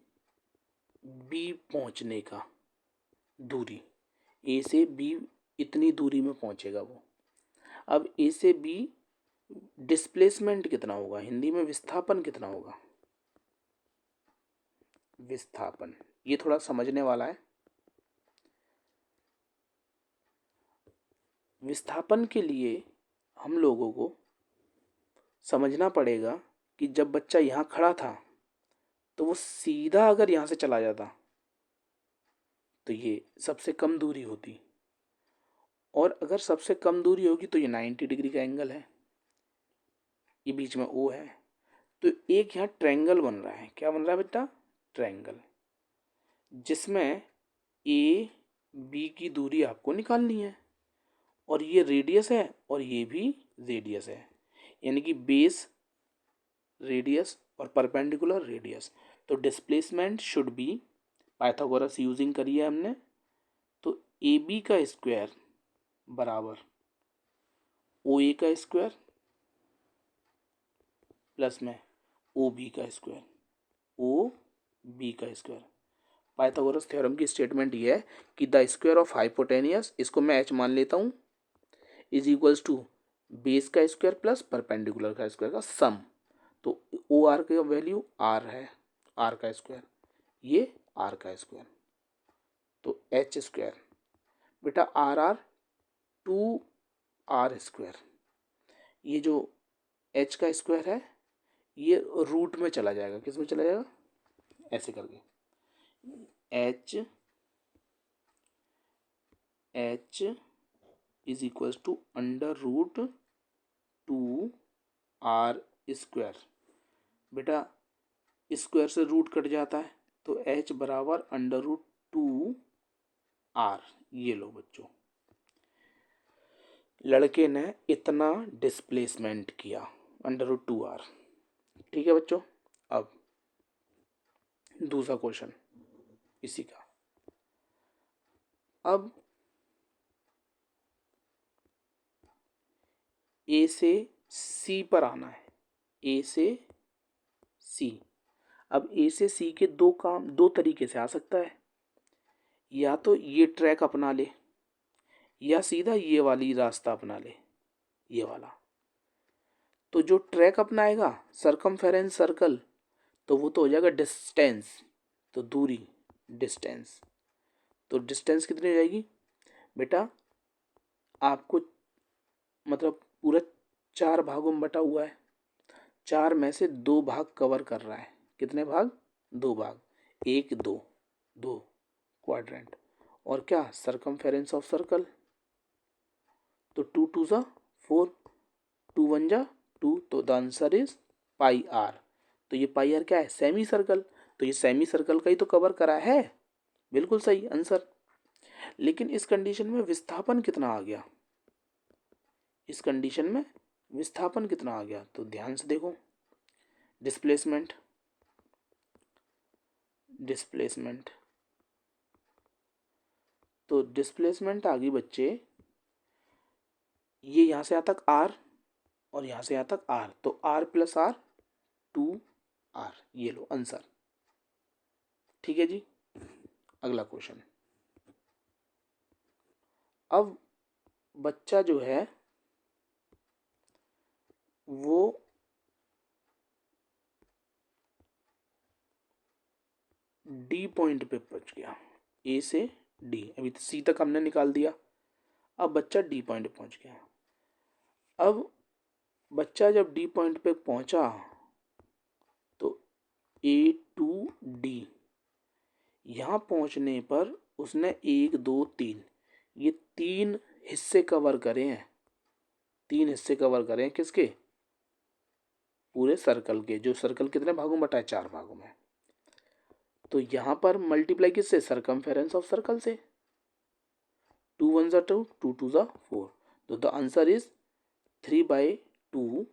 बी पहुंचने का दूरी। ए से बी इतनी दूरी में पहुंचेगा वो। अब ए से बी डिस्प्लेसमेंट कितना होगा? हिंदी में विस्थापन कितना होगा? विस्थापन, ये थोड़ा समझने वाला है। विस्थापन के लिए हम लोगों को समझना पड़ेगा कि जब बच्चा यहाँ खड़ा था, तो वो सीधा अगर यहाँ से चला जाता तो ये सबसे कम दूरी होती, और अगर सबसे कम दूरी होगी तो ये 90 डिग्री का एंगल है, ये बीच में ओ है। तो एक यहाँ ट्रायंगल बन रहा है। क्या बन रहा है बेटा? ट्रायंगल, जिसमें ए बी की दूरी आपको निकालनी है, और ये रेडियस है और ये भी रेडियस है, यानी कि बेस रेडियस और परपेंडिकुलर रेडियस। तो displacement should be, Pythagoras using करी है हमने, तो ए बी का स्क्वायर बराबर ओ ए का स्क्वायर प्लस में ओ बी का स्क्वायर, ओ बी का स्क्वायर। पाइथागोरस थ्योरम की स्टेटमेंट ये है कि द स्क्वायर ऑफ हाइपोटेनियस, इसको मैं एच मान लेता हूँ, इज इक्वल्स टू बेस का स्क्वायर प्लस परपेंडिकुलर का स्क्वायर का सम। तो ओ आर का वैल्यू आर है, आर का स्क्वायर, ये आर का स्क्वायर, तो एच स्क्वायर बेटा आर आर 2r स्क्वायर। ये जो h का स्क्वायर है ये रूट में चला जाएगा। किस में चला जाएगा? ऐसे करके h is equals to √2r square. बेटा स्क्वायर से रूट कट जाता है, तो h बराबर √2r। ये लो बच्चों, लड़के ने इतना डिस्प्लेसमेंट किया, √2r। ठीक है बच्चों? अब दूसरा क्वेश्चन इसी का। अब ए से सी पर आना है, ए से सी। अब ए से सी के दो तरीके से आ सकता है, या तो ये ट्रैक अपना ले, या सीधा ये वाली रास्ता अपना ले, ये वाला। तो जो ट्रैक अपनाएगा सरकमफेरेंस सर्कल, तो वो तो हो जाएगा डिस्टेंस, तो दूरी, डिस्टेंस। तो डिस्टेंस कितनी हो जाएगी बेटा? आपको मतलब पूरा 4 भागों में बटा हुआ है, 4 में से 2 भाग कवर कर रहा है। कितने भाग? 2 भाग, 1 2, 2 क्वाड्रेंट। और क्या? सरकमफेरेंस ऑफ सर्कल, तो 2 2 ज़ा 4, 2 1 ज़ा 2, तो the answer is pi r. तो ये पाई आर क्या है? सेमी सर्कल, तो ये सेमी सर्कल का ही तो कवर करा है। बिल्कुल सही आंसर। लेकिन इस कंडीशन में विस्थापन कितना आ गया, इस कंडीशन में विस्थापन कितना आ गया, तो ध्यान से देखो, डिस्प्लेसमेंट, डिस्प्लेसमेंट, तो डिस्प्लेसमेंट आ गई बच्चे, ये यहाँ से यहाँ तक आर और यहाँ से यहाँ तक आर, तो आर प्लस आर 2r, ये लो आंसर। ठीक है जी, अगला क्वेश्चन। अब बच्चा जो है वो डी पॉइंट पे पहुंच गया, ए से डी, अभी तो सी तक हमने निकाल दिया, अब बच्चा डी पॉइंट पे पहुंच गया। अब बच्चा जब डी पॉइंट पे पहुंचा तो ए टू डी, यहाँ पहुंचने पर उसने 1 2 3 ये 3 हिस्से कवर करे हैं, 3 हिस्से कवर करे हैं, किसके, पूरे सर्कल के, जो सर्कल कितने भागों में बटा है, 4 भागों में। तो यहाँ पर मल्टीप्लाई किससे, सरकमफेरेंस ऑफ सर्कल से, 2 1 ज़ा 2, 2 2 ज़ा 4, तो the answer is 3/2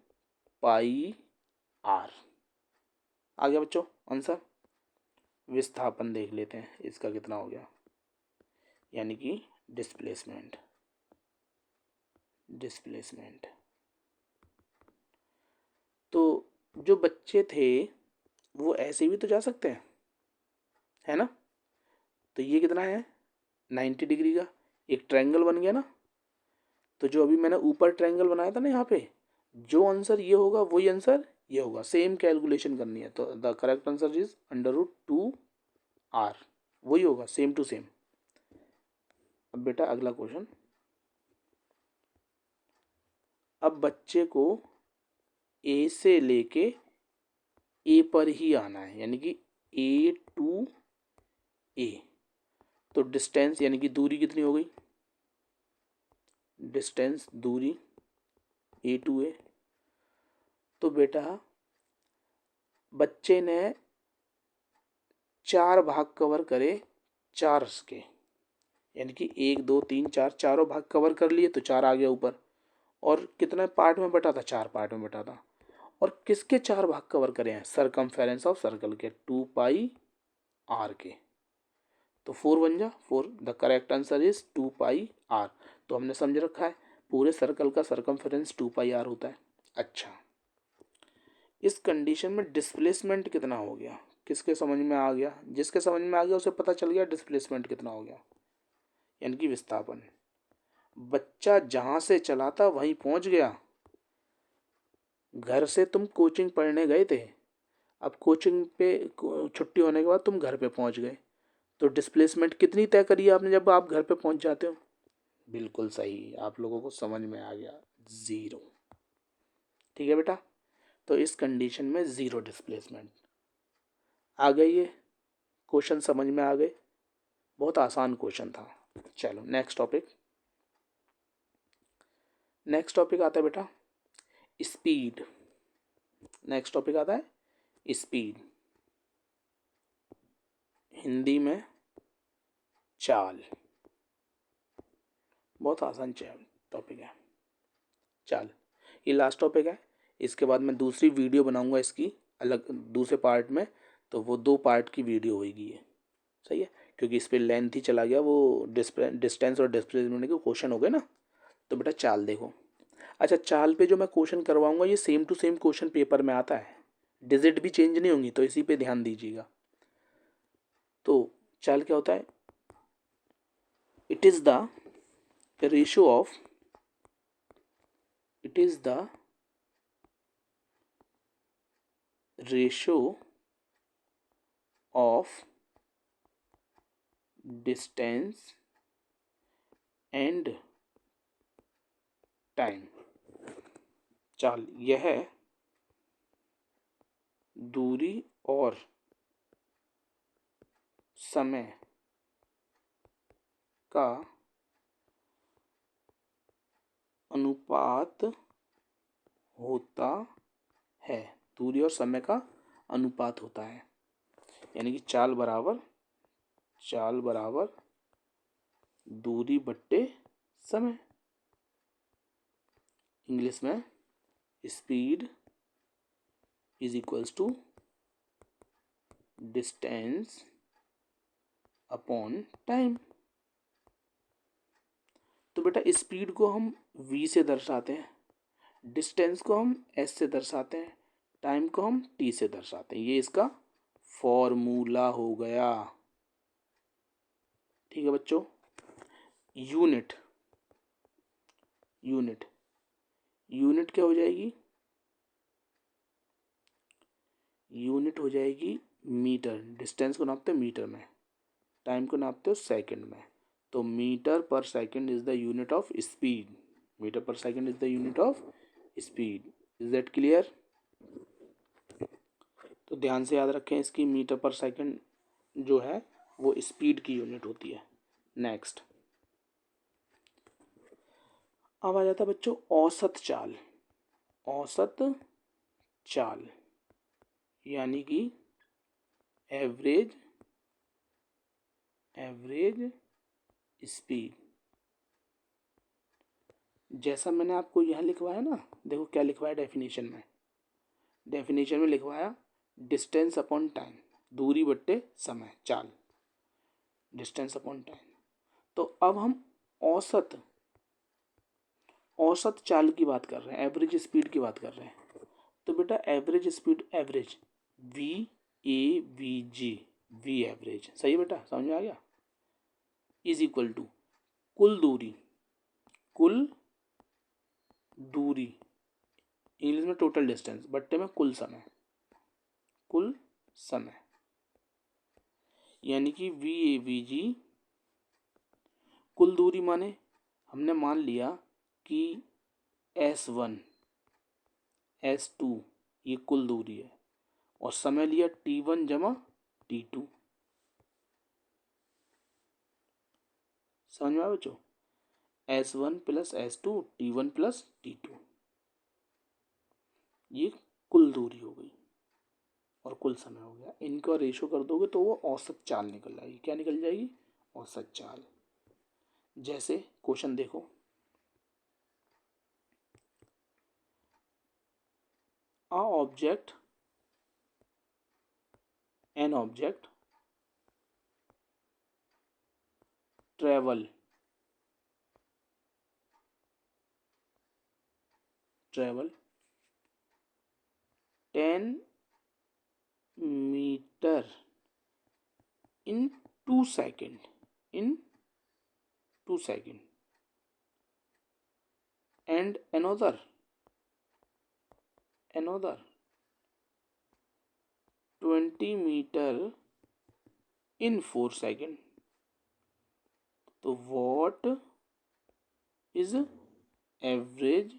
pi r. आ गया बच्चों आंसर। विस्थापन देख लेते हैं इसका कितना हो गया, यानी कि डिस्प्लेसमेंट, डिस्प्लेसमेंट। तो जो बच्चे थे वो ऐसे भी तो जा सकते हैं, है ना, तो ये कितना है 90 डिग्री का एक ट्रायंगल बन गया ना। तो जो अभी मैंने ऊपर ट्रायंगल बनाया था ना, यहाँ पे जो आंसर ये होगा वही आंसर ये होगा, सेम कैलकुलेशन करनी है, तो the correct answer is √2r, वही होगा सेम टू सेम। अब बेटा अगला क्वेश्चन, अब बच्चे को ए से लेके ए पर ही आना है, यानी कि ए टू ए, तो डिस्टेंस यानी कि दूरी कितनी हो गई, डिस्टेंस दूरी ए टू ए। तो बेटा बच्चे ने 4 भाग कवर करे 4 के, यानी कि 1 2 3 4, चारों भाग कवर कर लिए तो 4 आ गया ऊपर, और कितने पार्ट में बटा था, 4 पार्ट में बटा था। और किसके 4 भाग कवर करे हैं, सरकमफेरेंस ऑफ सर्कल के, 2 पाई आर के, तो 4 बन जा 4, the correct answer is 2 pi r. तो हमने समझ रखा है पूरे सर्कल का सरकमफेरेंस 2 पाई आर होता है। अच्छा, इस कंडीशन में डिस्प्लेसमेंट कितना हो गया, किसके समझ में आ गया, जिसके समझ में आ गया उसे पता चल गया डिस्प्लेसमेंट कितना हो गया, यानी कि विस्थापन। बच्चा जहां से चला था वहीं पहुंच गया, घर से तुम कोचिंग पढ़ने गए थे, अब कोचिंग पे छुट्टी होने के बाद तुम घर पे पहुंच गए, तो डिस्प्लेसमेंट कितनी तय करी आपने जब आप घर पे पहुंच जाते हो, बिल्कुल सही, आप लोगों को समझ में आ गया, 0। ठीक है बेटा, तो इस कंडीशन में 0 डिस्प्लेसमेंट आ गई, ये क्वेश्चन समझ में आ गए, बहुत आसान क्वेश्चन था। चलो नेक्स्ट टॉपिक, नेक्स्ट टॉपिक आता है बेटा स्पीड, नेक्स्ट टॉपिक आता है स्पीड, हिंदी में चाल, बहुत आसान टॉपिक है चाल, ये लास्ट टॉपिक है, इसके बाद मैं दूसरी वीडियो बनाऊंगा इसकी अलग दूसरे पार्ट में, तो वो 2 पार्ट की वीडियो होगी ये, सही है, क्योंकि इस पर लेंथ ही चला गया, वो डिस्टेंस और डिस्प्लेसमेंट के क्वेश्चन हो गए ना। तो बेटा चाल देखो, अच्छा चाल पे जो मैं क्वेश्चन करवाऊंगा ये same to same question paper में आता है, डिजिट भी चेंज नहीं होंगी, तो इसी पे ध्यान दीजिएगा। तो चाल क्या होता है, it is the ratio of, it is the ratio of distance and time, चाल यह दूरी और समय का अनुपात होता है, दूरी और समय का अनुपात होता है, यानी कि चाल बराबर दूरी बट्टे समय। इंग्लिश में speed is equals to distance upon time. तो बेटा स्पीड को हम v से दर्शाते हैं, डिस्टेंस को हम s से दर्शाते हैं, टाइम को हम t से दर्शाते हैं। ये इसका फॉर्मूला हो गया। ठीक है बच्चों। यूनिट यूनिट यूनिट क्या हो जाएगी? यूनिट हो जाएगी मीटर। डिस्टेंस को नापते हो मीटर में, टाइम को नापते हो सेकंड में। तो metre per second is the unit of speed. Metre per second is the unit of speed. Is that clear? तो ध्यान से याद रखें इसकी, मीटर पर सेकंड जो है वो स्पीड की यूनिट होती है। नेक्स्ट अब आ जाता है बच्चों औसत चाल। औसत चाल यानी कि एवरेज स्पीड। जैसा मैंने आपको यहाँ लिखवाया ना, देखो क्या लिखवाया डेफिनेशन में। डेफिनेशन में लिखवाया डिस्टेंस अपॉन टाइम, दूरी बट्टे समय, चाल, डिस्टेंस अपॉन टाइम। तो अब हम औसत चाल की बात कर रहे हैं, एवरेज स्पीड की बात कर रहे हैं। तो बेटा average speed, average VAVG, V average, सही है बेटा, समझ में आ गया? इज इक्वल टू कुल दूरी इंग्लिश में टोटल डिस्टेंस बट्टे में कुल समय यानी कि VAVG। कुल दूरी माने हमने मान लिया कि S1 S2 ये कुल दूरी है, और समय लिया T1 जमा T2। समझ में आया बच्चों? S1 plus S2, T1 plus T2, ये कुल दूरी हो गई और कुल समय हो गया। इनका रेशो कर दोगे तो वो औसत चाल निकल जाएगी। क्या निकल जाएगी? औसत चाल। जैसे क्वेश्चन देखो, an object travel 10 meter in 2 seconds, and another 20 meter in 4 seconds. तो what is average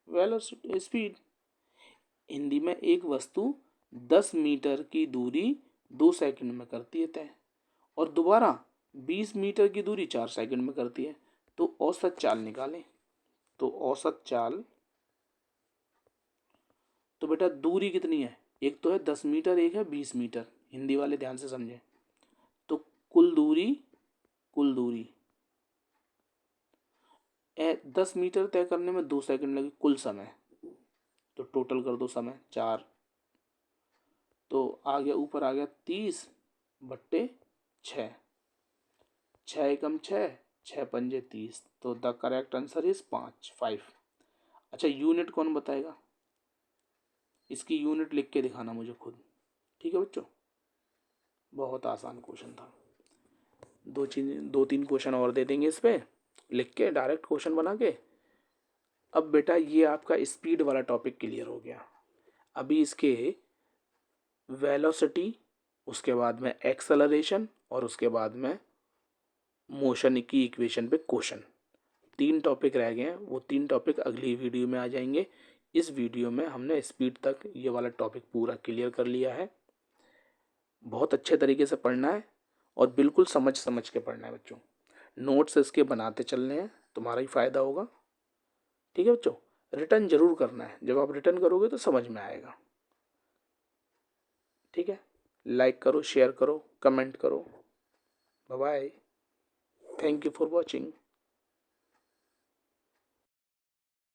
velocity speed? Hindi में एक वस्तु 10 मीटर की दूरी 2 सेकंड में करती है तय, और दोबारा 20 मीटर की दूरी 4 सेकंड में करती है। तो औसत चाल निकालें। तो औसत चाल, तो बेटा दूरी कितनी है? एक तो है 10 मीटर, एक है 20 मीटर। हिंदी वाले ध्यान से समझें। तो कुल दूरी 10 मीटर तय करने में 2 सेकंड लगे, कुल समय तो टोटल कर दो समय 4, तो आ गया ऊपर आ गया 30 बट्टे 6, 6 एकम 6, 6 पंजे 30। तो द करेक्ट आंसर इज 5। अच्छा यूनिट कौन बताएगा? इसकी यूनिट लिख के दिखाना मुझे खुद। ठीक है बच्चों, बहुत आसान क्वेश्चन था। 2-3 क्वेश्चन और दे देंगे इस पे लिख के, डायरेक्ट क्वेश्चन बना के। अब बेटा ये आपका स्पीड वाला टॉपिक क्लियर हो गया। अभी इसके वेलोसिटी, उसके बाद में एक्सेलरेशन, और उसके बाद में मोशन की इक्वेशन पे क्वेश्चन, 3 टॉपिक रह गए हैं। वो 3 टॉपिक अगली वीडियो में आ जाएंगे। इस वीडियो में हमने स्पीड तक ये वाला टॉपिक पूरा क्लियर कर लिया है। बहुत अच्छे तरीके से पढ़ना है और बिल्कुल समझ के पढ़ना है बच्चों। नोट्स इसके बनाते चलने हैं, तुम्हारा ही फ़ायदा होगा। ठीक है बच्चों, रिटर्न जरूर करना है। जब आप रिटर्न करोगे तो समझ में आएगा। ठीक है, लाइक करो, शेयर करो, कमेंट करो। Bye bye. Thank you for watching.